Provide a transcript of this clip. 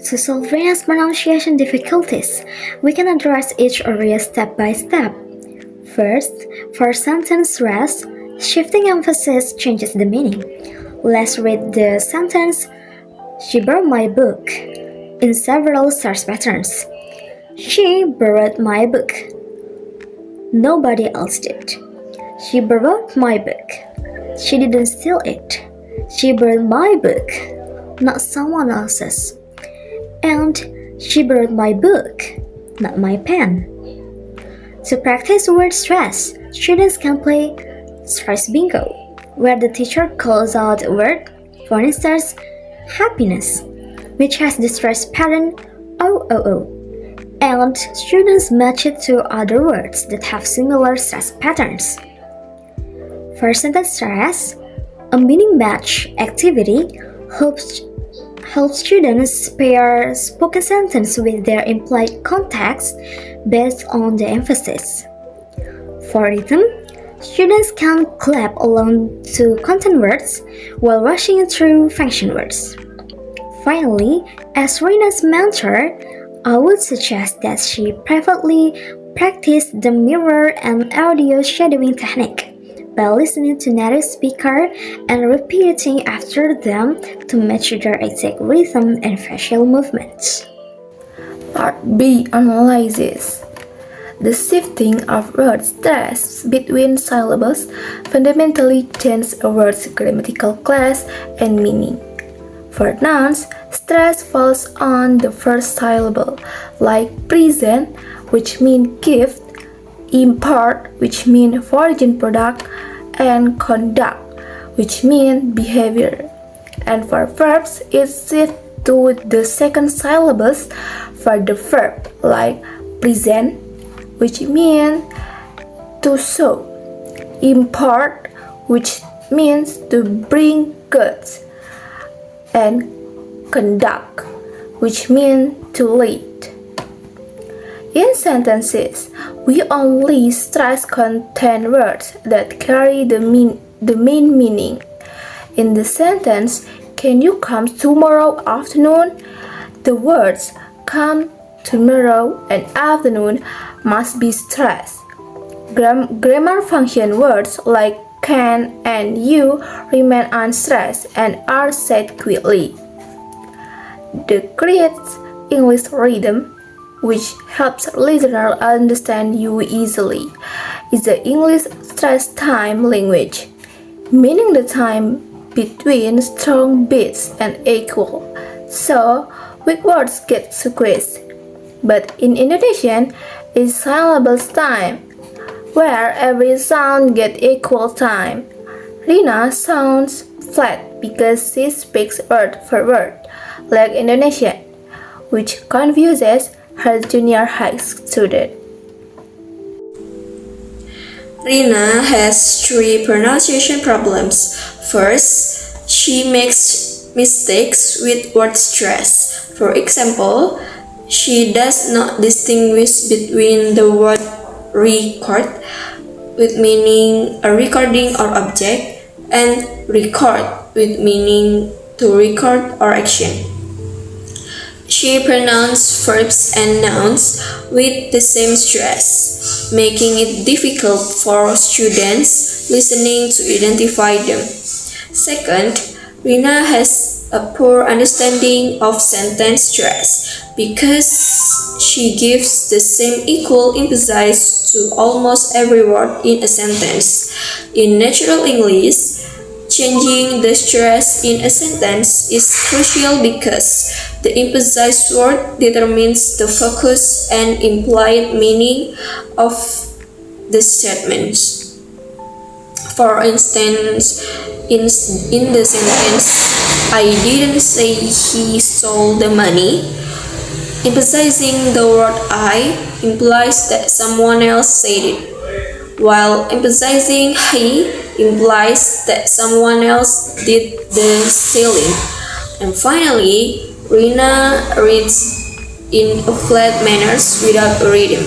To solve Rena's pronunciation difficulties, we can address each area step by step. First, for sentence rest, shifting emphasis changes the meaning. Let's read the sentence, "She borrowed my book," in several search patterns. She borrowed my book. Nobody else did. She borrowed my book. She didn't steal it. She borrowed my book, not someone else's. And she borrowed my book, not my pen. To practice word stress, students can play stress bingo, where the teacher calls out a word, for instance, happiness, which has the stress pattern OOO, and students match it to other words that have similar stress patterns. For sentence stress, a meaning match activity helps students pair spoken sentence with their implied context based on the emphasis. For rhythm, students can clap along to content words while rushing through function words. Finally, as Rena's mentor, I would suggest that she privately practice the mirror and audio shadowing technique by listening to native speaker and repeating after them to match their exact rhythm and facial movements. Part B. Analysis. The shifting of word stress between syllables fundamentally changes a word's grammatical class and meaning. For nouns, stress falls on the first syllable, like present, which means gift, import, which means origin product, and conduct, which means behavior. And for verbs, it shifts to the second syllables for the verb, like present, which means to show, import, which means to bring goods, and conduct, which means to lead. In sentences, we only stress content words that carry the main meaning. In the sentence, "Can you come tomorrow afternoon?" the words "come," "tomorrow," and "afternoon" must be stressed. Grammar function words like "can" and "you" remain unstressed and are said quickly. The creates English rhythm, which helps listeners understand you easily, is the English stress time language, meaning the time between strong beats and equal, so weak words get squeezed. But in Indonesian, it's syllables time, where every sound gets equal time. Rina sounds flat because she speaks word for word, like Indonesian, which confuses her junior high student. Rina has 3 pronunciation problems. First, she makes mistakes with word stress. For example, she does not distinguish between the word record, with meaning a recording or object, and record, with meaning to record or action. She pronounced verbs and nouns with the same stress, making it difficult for students listening to identify them. Second, Rina has a poor understanding of sentence stress because she gives the same equal emphasis to almost every word in a sentence. In natural English, changing the stress in a sentence is crucial because the emphasized word determines the focus and implied meaning of the statements. For instance, in the sentence, "I didn't say he stole the money," emphasizing the word "I" implies that someone else said it, while emphasizing "he" implies that someone else did the stealing. And finally, Rina reads in a flat manner without a rhythm.